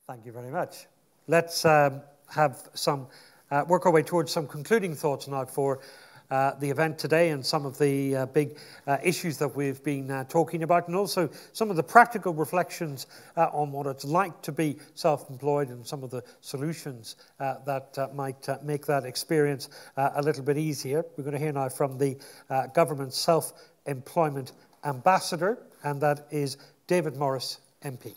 Thank you very much. Let's have some work our way towards some concluding thoughts now for the event today and some of the big issues that we've been talking about, and also some of the practical reflections on what it's like to be self-employed and some of the solutions that might make that experience a little bit easier. We're going to hear now from the government self-employment ambassador, and that is David Morris, MP.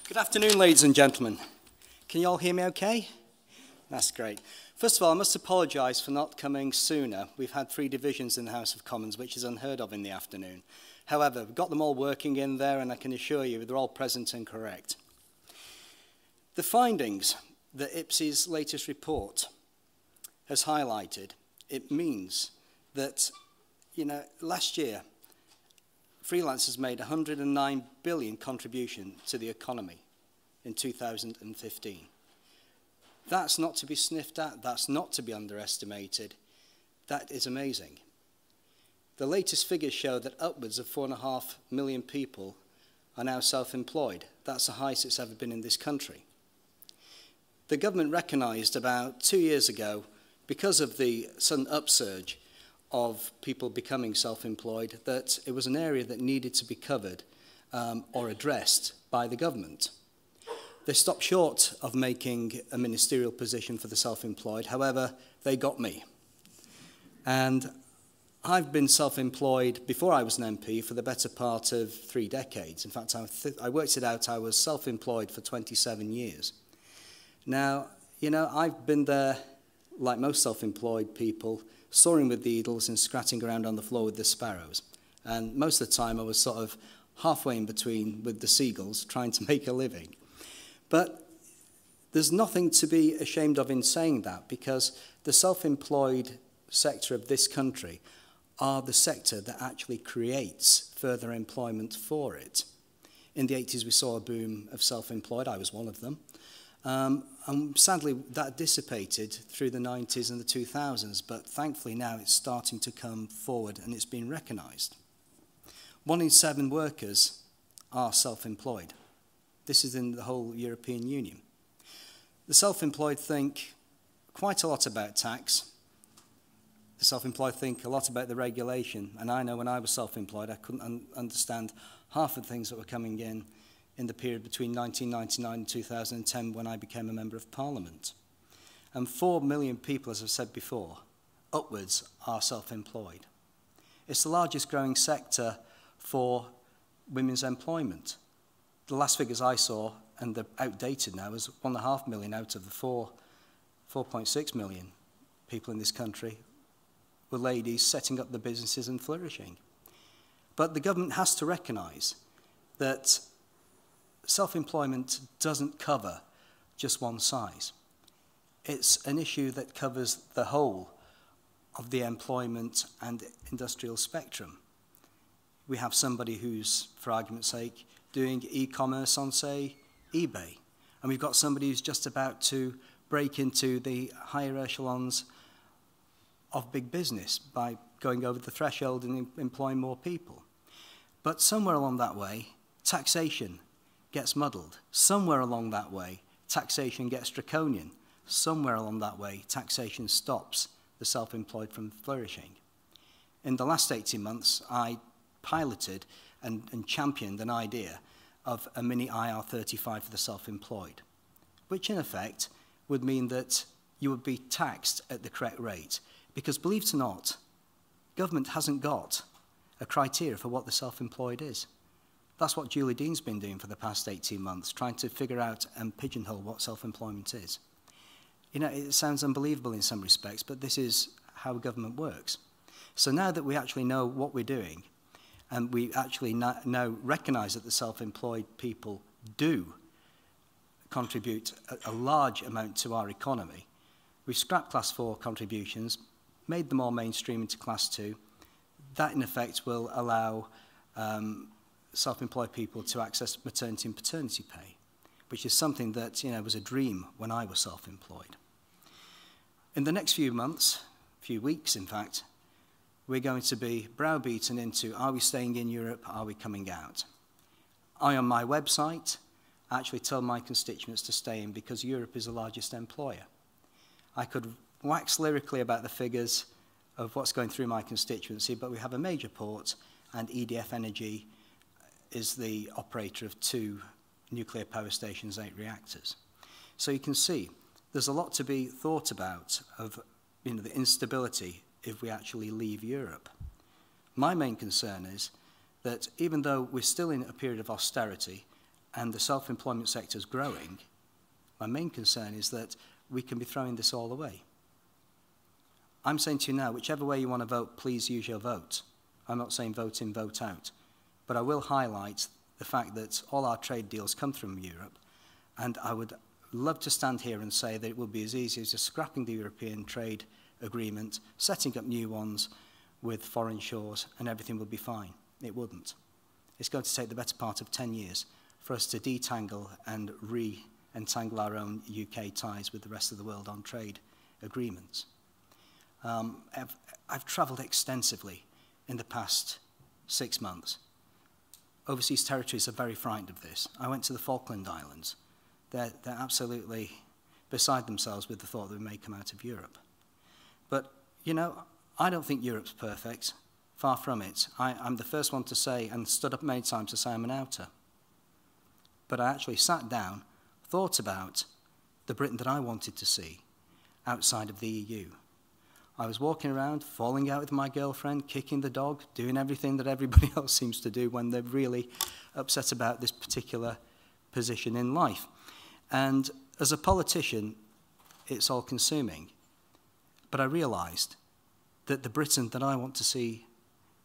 Good afternoon, ladies and gentlemen. Can you all hear me okay? That's great. First of all, I must apologise for not coming sooner. We've had 3 divisions in the House of Commons, which is unheard of in the afternoon. However, we've got them all working in there, and I can assure you they're all present and correct. The findings that IPSE's latest report has highlighted, it means that, last year, freelancers made 109 billion contribution to the economy in 2015. That's not to be sniffed at, that's not to be underestimated. That is amazing. The latest figures show that upwards of 4.5 million people are now self-employed. That's the highest it's ever been in this country. The government recognised about 2 years ago, because of the sudden upsurge of people becoming self-employed, that it was an area that needed to be covered or addressed by the government. They stopped short of making a ministerial position for the self-employed. However, they got me. And I've been self-employed before I was an MP for the better part of 3 decades. In fact, I worked it out, I was self-employed for 27 years. Now, I've been there, like most self-employed people, soaring with the eagles and scratching around on the floor with the sparrows. And most of the time I was sort of halfway in between with the seagulls trying to make a living. But there's nothing to be ashamed of in saying that, because the self-employed sector of this country are the sector that actually creates further employment for it. In the 80s we saw a boom of self-employed, I was one of them. And sadly, that dissipated through the 90s and the 2000s, but thankfully now it's starting to come forward and it's being recognised. 1 in 7 workers are self-employed. This is in the whole European Union. The self-employed think quite a lot about tax. The self-employed think a lot about the regulation, and I know when I was self-employed I couldn't understand half of the things that were coming in the period between 1999 and 2010 when I became a Member of Parliament. And 4 million people, as I've said before, upwards are self-employed. It's the largest growing sector for women's employment. The last figures I saw, and they're outdated now, is 1.5 million out of the 4.6 million people in this country were ladies setting up the businesses and flourishing. But the government has to recognise that self-employment doesn't cover just one size. It's an issue that covers the whole of the employment and industrial spectrum. We have somebody who's, for argument's sake, doing e-commerce on, say, eBay. And we've got somebody who's just about to break into the higher echelons of big business by going over the threshold and employing more people. But somewhere along that way, taxation gets muddled. Somewhere along that way, taxation gets draconian. Somewhere along that way, taxation stops the self-employed from flourishing. In the last 18 months, I piloted and championed an idea of a mini IR35 for the self-employed, which in effect would mean that you would be taxed at the correct rate. Because believe it or not, government hasn't got a criteria for what the self-employed is. That's what Julie Dean's been doing for the past 18 months, trying to figure out and pigeonhole what self-employment is. It sounds unbelievable in some respects, but this is how government works. So now that we actually know what we're doing, and we actually now recognise that the self-employed people do contribute a large amount to our economy, we've scrapped Class 4 contributions, made them all mainstream into Class 2. That, in effect, will allow self-employed people to access maternity and paternity pay, which is something that was a dream when I was self-employed. In the next few months, few weeks in fact, we're going to be browbeaten into, are we staying in Europe, are we coming out? I, on my website, actually tell my constituents to stay in because Europe is the largest employer. I could wax lyrically about the figures of what's going through my constituency, but we have a major port, and EDF Energy is the operator of 2 nuclear power stations, 8 reactors. So you can see there's a lot to be thought about of the instability if we actually leave Europe. My main concern is that even though we're still in a period of austerity and the self-employment sector is growing, my main concern is that we can be throwing this all away. I'm saying to you now, whichever way you want to vote, please use your vote. I'm not saying vote in, vote out. But I will highlight the fact that all our trade deals come from Europe, and I would love to stand here and say that it would be as easy as just scrapping the European trade agreement, setting up new ones with foreign shores, and everything would be fine. It wouldn't. It's going to take the better part of 10 years for us to detangle and re-entangle our own UK ties with the rest of the world on trade agreements. I've travelled extensively in the past 6 months. Overseas territories are very frightened of this. I went to the Falkland Islands. They're absolutely beside themselves with the thought that we may come out of Europe. But, I don't think Europe's perfect. Far from it. I'm the first one to say, and stood up many times to say I'm an outer. But I actually sat down, thought about the Britain that I wanted to see outside of the EU. I was walking around, falling out with my girlfriend, kicking the dog, doing everything that everybody else seems to do when they're really upset about this particular position in life. And as a politician, it's all-consuming. But I realised that the Britain that I want to see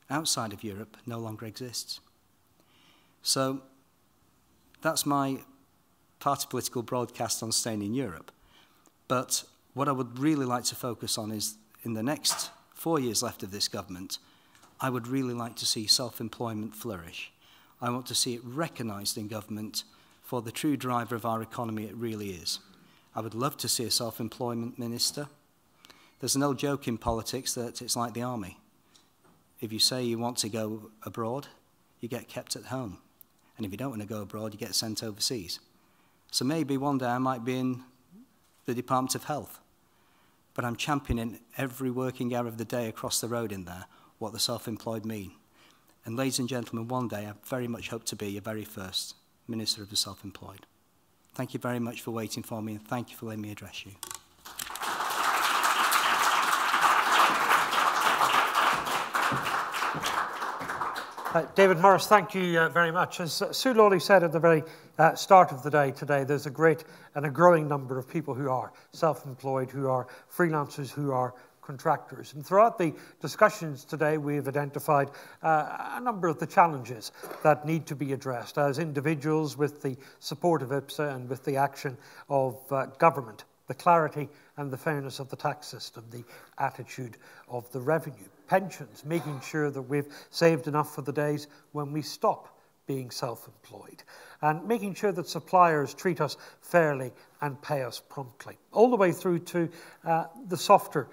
outside of Europe no longer exists. So that's my party political broadcast on staying in Europe. But what I would really like to focus on is in the next 4 years left of this government, I would really like to see self-employment flourish. I want to see it recognised in government for the true driver of our economy it really is. I would love to see a self-employment minister. There's an old joke in politics that it's like the army. If you say you want to go abroad, you get kept at home. And if you don't want to go abroad, you get sent overseas. So maybe one day I might be in the Department of Health. But I'm championing every working hour of the day across the road in there what the self-employed mean. And ladies and gentlemen, one day I very much hope to be your very first Minister of the Self-Employed. Thank you very much for waiting for me, and thank you for letting me address you. David Morris, thank you very much. As Sue Lawley said at the very start of the day today, there's a great and a growing number of people who are self-employed, who are freelancers, who are contractors. And throughout the discussions today, we've identified a number of the challenges that need to be addressed as individuals with the support of IPSE and with the action of government, the clarity and the fairness of the tax system, the attitude of the revenue, pensions, making sure that we've saved enough for the days when we stop being self-employed, and making sure that suppliers treat us fairly and pay us promptly, all the way through to the softer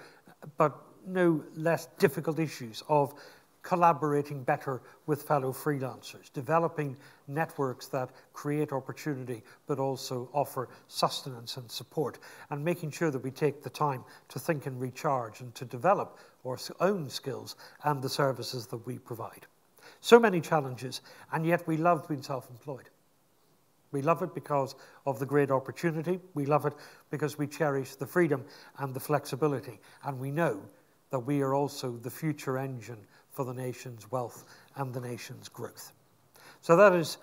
but no less difficult issues of collaborating better with fellow freelancers, developing networks that create opportunity but also offer sustenance and support, and making sure that we take the time to think and recharge and to develop our own skills and the services that we provide. So many challenges, and yet we love being self-employed. We love it because of the great opportunity. We love it because we cherish the freedom and the flexibility. And we know that we are also the future engine for the nation's wealth and the nation's growth. So that is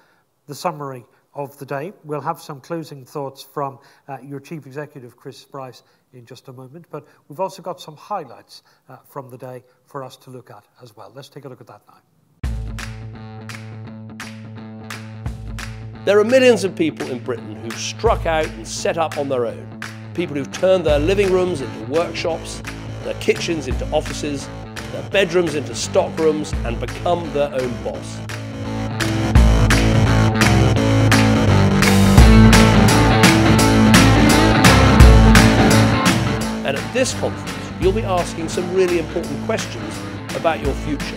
the summary of the day. We'll have some closing thoughts from your Chief Executive, Bryce, in just a moment. But we've also got some highlights from the day for us to look at as well. Let's take a look at that now. There are millions of people in Britain who've struck out and set up on their own. People who've turned their living rooms into workshops, their kitchens into offices, their bedrooms into stock rooms, and become their own boss. And at this conference, you'll be asking some really important questions about your future.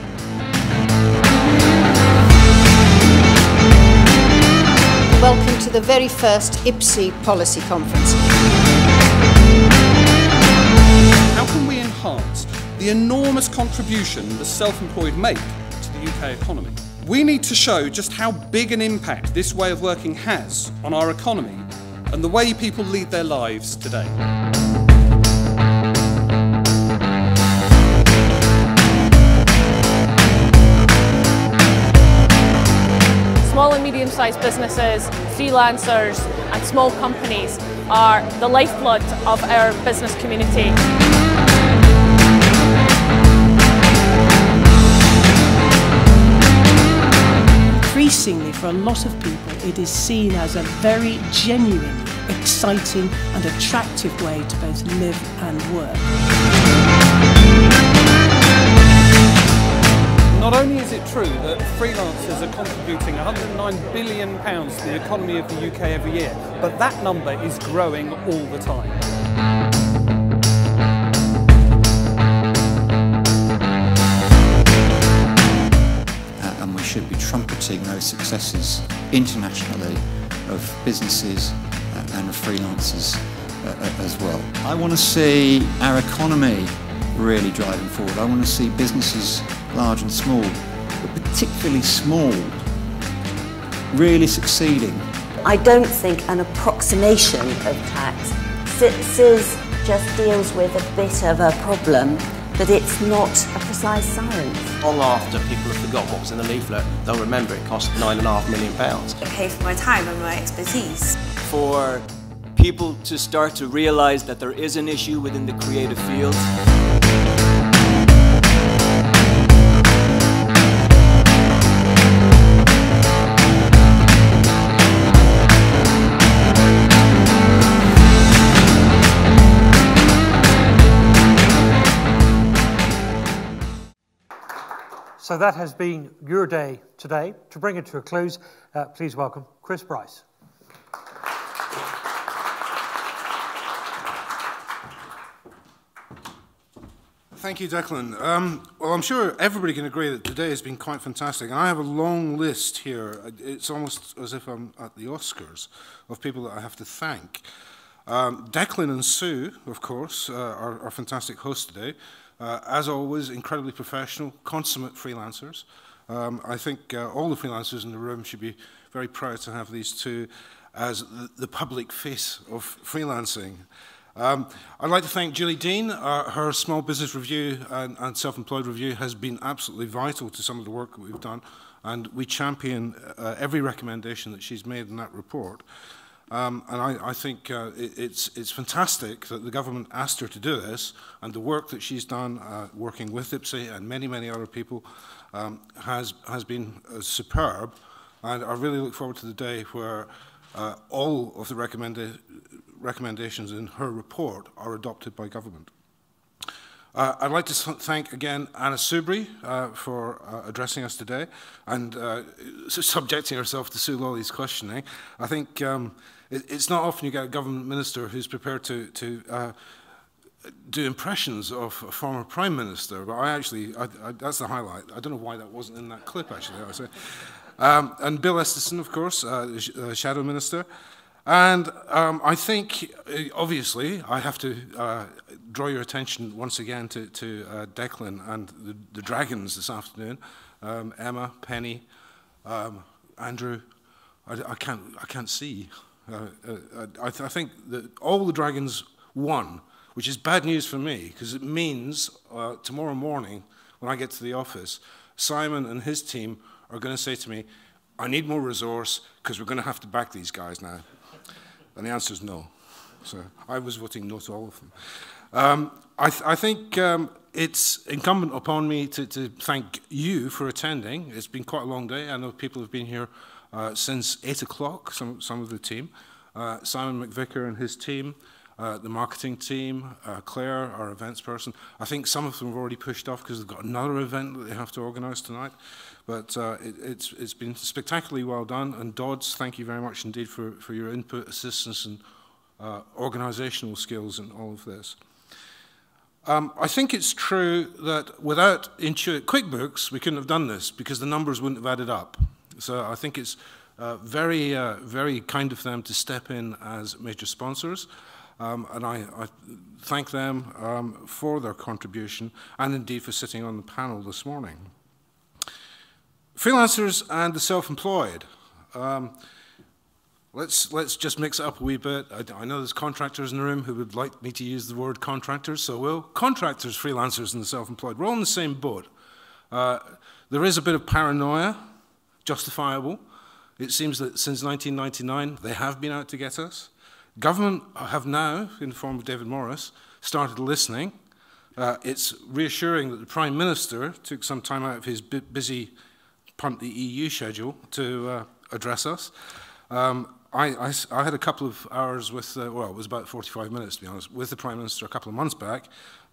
Welcome to the very first IPSE Policy Conference. How can we enhance the enormous contribution the self-employed make to the UK economy? We need to show just how big an impact this way of working has on our economy and the way people lead their lives today. Small and medium-sized businesses, freelancers and small companies are the lifeblood of our business community. Increasingly, for a lot of people, it is seen as a very genuine, exciting and attractive way to both live and work. Not only is it true that freelancers are contributing £109 billion to the economy of the UK every year, but that number is growing all the time. And we should be trumpeting those successes internationally of businesses and of freelancers as well. I want to see our economy really driving forward. I want to see businesses, large and small, but particularly small, really succeeding. I don't think an approximation of tax. CIS just deals with a bit of a problem, but it's not a precise science. Long after people have forgot what was in the leaflet, they'll remember it cost £9.5 million. I pay for my time and my expertise. For people to start to realise that there is an issue within the creative field. So that has been your day today. To bring it to a close, please welcome Bryce. Thank you, Declan. Well, I'm sure everybody can agree that today has been quite fantastic. And I have a long list here. It's almost as if I'm at the Oscars of people that I have to thank. Declan and Sue, of course, are fantastic hosts today. As always, incredibly professional, consummate freelancers. I think all the freelancers in the room should be very proud to have these two as the public face of freelancing. I'd like to thank Julie Dean. Her small business review and self-employed review has been absolutely vital to some of the work that we've done, and we champion every recommendation that she's made in that report. And I think it's fantastic that the government asked her to do this, and the work that she's done working with IPSE and many, many other people has been superb. And I really look forward to the day where all of the recommendations in her report are adopted by government. I'd like to thank again Anna Soubry for addressing us today and subjecting herself to Sue Lawley's questioning. I think it's not often you get a government minister who's prepared to do impressions of a former Prime Minister, but that's the highlight. I don't know why that wasn't in that clip, actually. I would say. And Bill Esterson, of course, the Shadow Minister. And I think, obviously, I have to draw your attention once again to Declan and the Dragons this afternoon. Emma, Penny, Andrew. I can't see. I think that all the Dragons won, which is bad news for me, because it means tomorrow morning, when I get to the office, Simon and his team are going to say to me, I need more resource, because we're going to have to back these guys now. And the answer is no. So I was voting no to all of them. I think it's incumbent upon me to thank you for attending. It's been quite a long day. I know people have been here since 8 o'clock, some of the team. Simon McVicker and his team, the marketing team, Claire, our events person. I think some of them have already pushed off because they've got another event that they have to organise tonight. But it's been spectacularly well done. And Dodds, thank you very much indeed for your input, assistance, and organisational skills in all of this. I think it's true that without Intuit QuickBooks, we couldn't have done this because the numbers wouldn't have added up. So I think it's very kind of them to step in as major sponsors. And I thank them for their contribution and indeed for sitting on the panel this morning. Freelancers and the self-employed. Let's just mix it up a wee bit. I know there's contractors in the room who would like me to use the word contractors, so we'll. Contractors, freelancers, and the self-employed. We're all in the same boat. There is a bit of paranoia, justifiable. It seems that since 1999, they have been out to get us. Government have now, in the form of David Morris, started listening. It's reassuring that the Prime Minister took some time out of his busy Punt the EU schedule to address us. I had a couple of hours with, well, it was about 45 minutes to be honest, with the Prime Minister a couple of months back,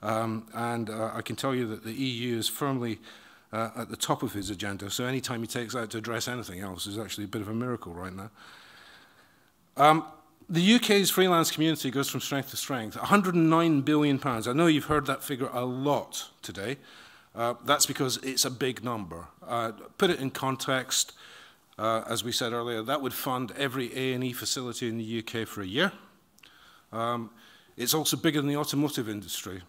and I can tell you that the EU is firmly at the top of his agenda, so any time he takes out to address anything else is actually a bit of a miracle right now. The UK's freelance community goes from strength to strength. £109 billion. I know you've heard that figure a lot today. That's because it's a big number. Put it in context, as we said earlier, that would fund every A&E facility in the UK for a year. It's also bigger than the automotive industry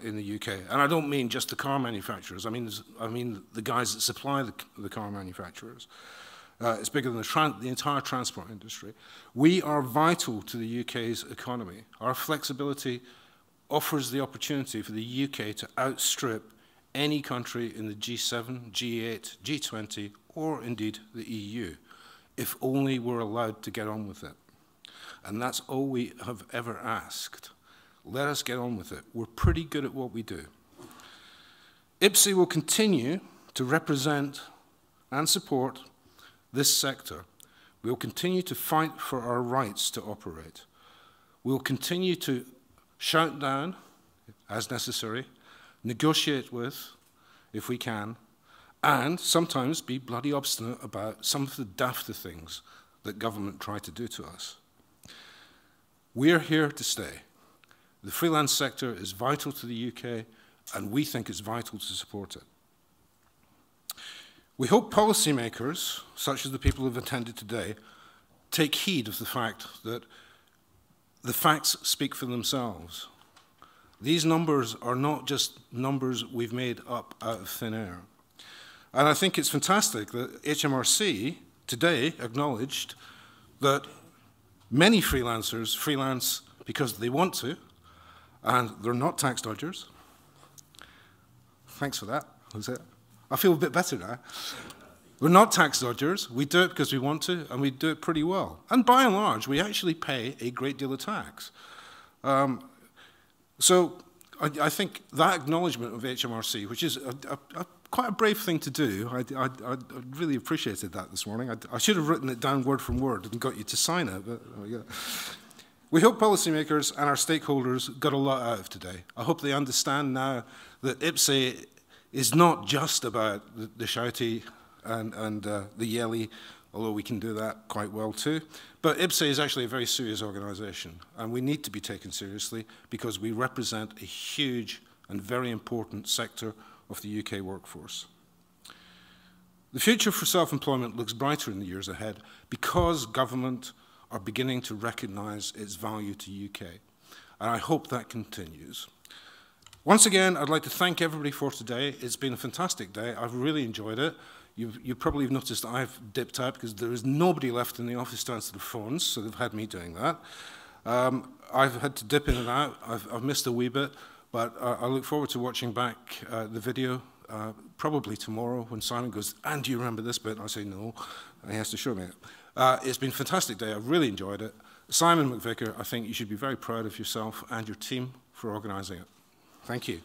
in the UK. And I don't mean just the car manufacturers. I mean the guys that supply the car manufacturers. It's bigger than the entire transport industry. We are vital to the UK's economy. Our flexibility offers the opportunity for the UK to outstrip any country in the G7, G8, G20, or indeed the EU, if only we're allowed to get on with it. And that's all we have ever asked. Let us get on with it. We're pretty good at what we do. IPSE will continue to represent and support this sector. We'll continue to fight for our rights to operate. We'll continue to shout down, as necessary, negotiate with, if we can, and sometimes be bloody obstinate about some of the dafter things that government try to do to us. We're here to stay. The freelance sector is vital to the UK, and we think it's vital to support it. We hope policymakers, such as the people who have attended today, take heed of the fact that the facts speak for themselves. These numbers are not just numbers we've made up out of thin air. And I think it's fantastic that HMRC today acknowledged that many freelancers freelance because they want to, and they're not tax dodgers. Thanks for that. That's it. I feel a bit better now. We're not tax dodgers. We do it because we want to, and we do it pretty well. And by and large, we actually pay a great deal of tax. So I think that acknowledgement of HMRC, which is quite a brave thing to do, I really appreciated that this morning. I should have written it down word from word and got you to sign it, but yeah. We hope policymakers and our stakeholders got a lot out of today. I hope they understand now that IPSE is not just about the shouty and the yelly, although we can do that quite well too. But IPSE is actually a very serious organisation, and we need to be taken seriously because we represent a huge and very important sector of the UK workforce. The future for self-employment looks brighter in the years ahead because government are beginning to recognise its value to UK, and I hope that continues. Once again, I'd like to thank everybody for today. It's been a fantastic day. I've really enjoyed it. You probably have noticed I've dipped out because there is nobody left in the office to answer the phones, so they've had me doing that. I've had to dip in and out. I've missed a wee bit, but I look forward to watching back the video probably tomorrow when Simon goes, "And do you remember this bit?" I say no, and he has to show me it. It's been a fantastic day. I've really enjoyed it. Simon McVicker, I think you should be very proud of yourself and your team for organising it. Thank you.